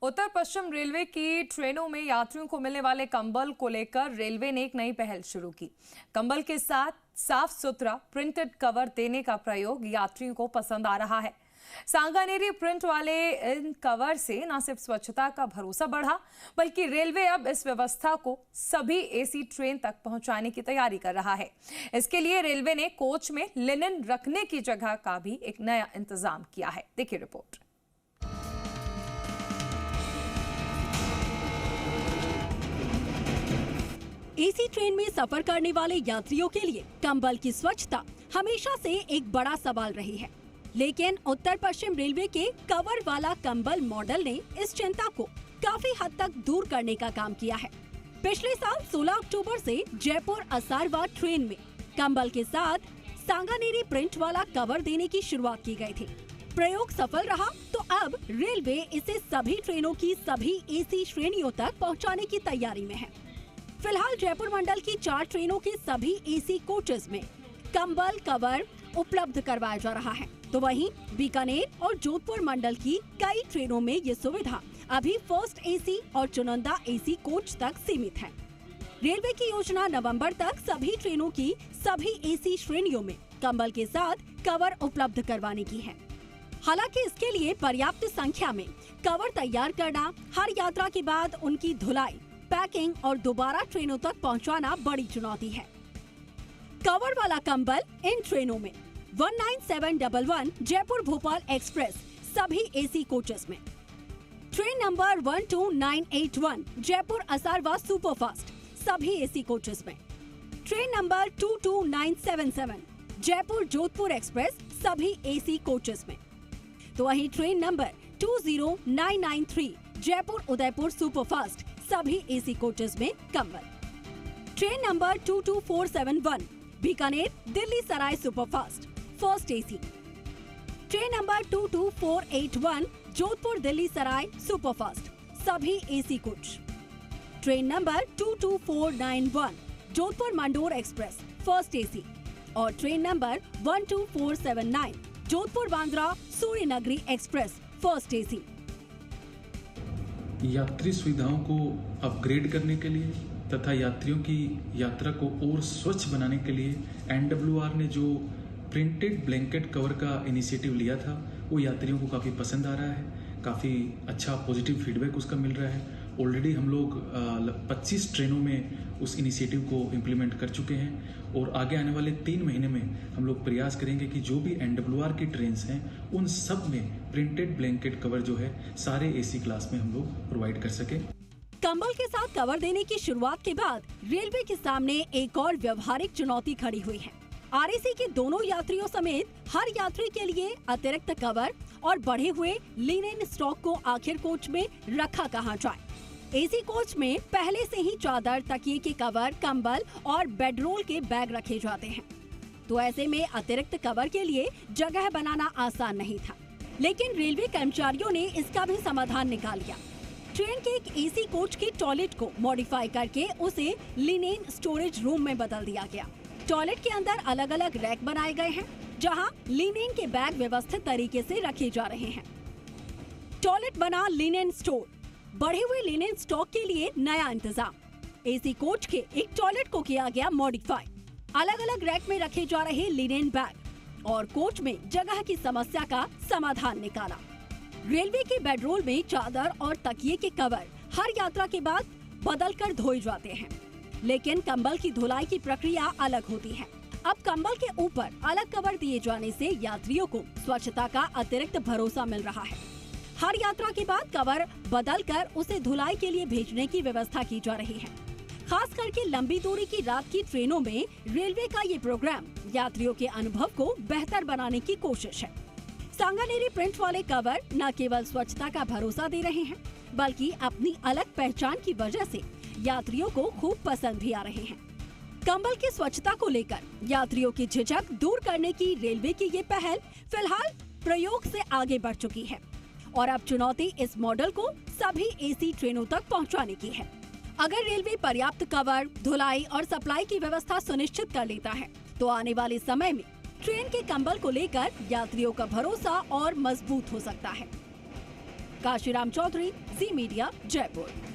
उत्तर पश्चिम railway की ट्रेनों में यात्रियों को मिलने वाले कंबल को लेकर रेलवे ने एक नई पहल शुरू की। कंबल के साथ साफ सुथरा प्रिंटेड कवर देने का प्रयोग यात्रियों को पसंद आ रहा है। सांगानेरी प्रिंट वाले इन कवर से न सिर्फ स्वच्छता का भरोसा बढ़ा, बल्कि रेलवे अब इस व्यवस्था को सभी एसी ट्रेन तक पहुंचाने की तैयारी कर रहा है। इसके लिए रेलवे ने कोच में लिनन रखने की जगह का भी एक नया इंतजाम किया है। देखिए रिपोर्ट। एसी ट्रेन में सफर करने वाले यात्रियों के लिए कंबल की स्वच्छता हमेशा से एक बड़ा सवाल रही है, लेकिन उत्तर पश्चिम रेलवे के कवर वाला कंबल मॉडल ने इस चिंता को काफी हद तक दूर करने का काम किया है। पिछले साल 16 अक्टूबर से जयपुर असारवा ट्रेन में कंबल के साथ सांगानेरी प्रिंट वाला कवर देने की शुरुआत की गई थी। प्रयोग सफल रहा तो अब रेलवे इसे सभी ट्रेनों की सभी एसी श्रेणियों तक पहुँचाने की तैयारी में है। फिलहाल जयपुर मंडल की 4 ट्रेनों के सभी एसी कोचेस में कंबल कवर उपलब्ध करवाया जा रहा है, तो वहीं बीकानेर और जोधपुर मंडल की कई ट्रेनों में ये सुविधा अभी फर्स्ट एसी और चुनिंदा एसी कोच तक सीमित है। रेलवे की योजना नवंबर तक सभी ट्रेनों की सभी एसी श्रेणियों में कंबल के साथ कवर उपलब्ध करवाने की है। हालांकि इसके लिए पर्याप्त संख्या में कवर तैयार करना, हर यात्रा के बाद उनकी धुलाई, पैकिंग और दोबारा ट्रेनों तक पहुंचाना बड़ी चुनौती है। कवर वाला कंबल इन ट्रेनों में 19711 जयपुर भोपाल एक्सप्रेस सभी एसी कोचेस में, train number 12981 Jaipur Asarva superfast सभी एसी कोचेस में, train number 22977 Jaipur Jodhpur express सभी एसी कोचेस में, तो वहीं train number 20993 Jaipur Udaipur superfast सभी एसी कोचेस में कंबल, train number 22471 Bikaner Delhi Sarai superfast first AC, train number 22481 Jodhpur Delhi Sarai superfast सभी AC coach, train number 22491 Jodhpur Mandor express first AC और train number 12479 Jodhpur Bandra Suryanagari express first AC. यात्री सुविधाओं को अपग्रेड करने के लिए तथा यात्रियों की यात्रा को और स्वच्छ बनाने के लिए एनडब्ल्यूआर ने जो प्रिंटेड ब्लैंकेट कवर का इनिशिएटिव लिया था वो यात्रियों को काफ़ी पसंद आ रहा है। काफ़ी अच्छा पॉजिटिव फीडबैक उसका मिल रहा है। ऑलरेडी हम लोग 25 ट्रेनों में उस इनिशिएटिव को इम्प्लीमेंट कर चुके हैं और आगे आने वाले 3 महीने में हम लोग प्रयास करेंगे कि जो भी एनडब्ल्यूआर की ट्रेन्स हैं उन सब में प्रिंटेड ब्लैंकेट कवर जो है सारे एसी क्लास में हम लोग प्रोवाइड कर सके। कंबल के साथ कवर देने की शुरुआत के बाद रेलवे के सामने एक और व्यवहारिक चुनौती खड़ी हुई है। आरएसी के दोनों यात्रियों समेत हर यात्री के लिए अतिरिक्त कवर और बढ़े हुए लिनेन स्टॉक को आखिर कोच में रखा कहाँ जाए। एसी कोच में पहले से ही चादर, तकिए के कवर, कंबल और बेडरोल के बैग रखे जाते हैं, तो ऐसे में अतिरिक्त कवर के लिए जगह बनाना आसान नहीं था, लेकिन रेलवे कर्मचारियों ने इसका भी समाधान निकाल लिया। ट्रेन के एक एसी कोच के टॉयलेट को मॉडिफाई करके उसे लिनेन स्टोरेज रूम में बदल दिया गया। टॉयलेट के अंदर अलग अलग रैक बनाए गए हैं, जहां लिनेन के बैग व्यवस्थित तरीके से रखे जा रहे हैं। टॉयलेट बना लिनेन स्टोर, बढ़े हुए लिनेन स्टॉक के लिए नया इंतजाम। एसी कोच के एक टॉयलेट को किया गया मॉडिफाई, अलग अलग रैक में रखे जा रहे लिनेन बैग और कोच में जगह की समस्या का समाधान निकाला। रेलवे के बेडरोल में चादर और तकिए के कवर हर यात्रा के बाद बदलकर धोए जाते हैं, लेकिन कंबल की धुलाई की प्रक्रिया अलग होती है। अब कंबल के ऊपर अलग कवर दिए जाने से यात्रियों को स्वच्छता का अतिरिक्त भरोसा मिल रहा है। हर यात्रा के बाद कवर बदलकर उसे धुलाई के लिए भेजने की व्यवस्था की जा रही है। खास करके लंबी दूरी की रात की ट्रेनों में रेलवे का ये प्रोग्राम यात्रियों के अनुभव को बेहतर बनाने की कोशिश है। सांगानेरी प्रिंट वाले कवर न केवल स्वच्छता का भरोसा दे रहे हैं, बल्कि अपनी अलग पहचान की वजह से यात्रियों को खूब पसंद भी आ रहे हैं। कंबल की स्वच्छता को लेकर यात्रियों की झिझक दूर करने की रेलवे की ये पहल फिलहाल प्रयोग से आगे बढ़ चुकी है और अब चुनौती इस मॉडल को सभी एसी ट्रेनों तक पहुंचाने की है। अगर रेलवे पर्याप्त कवर, धुलाई और सप्लाई की व्यवस्था सुनिश्चित कर लेता है, तो आने वाले समय में ट्रेन के कंबल को लेकर यात्रियों का भरोसा और मजबूत हो सकता है। काशीराम चौधरी, ज़ी मीडिया, जयपुर।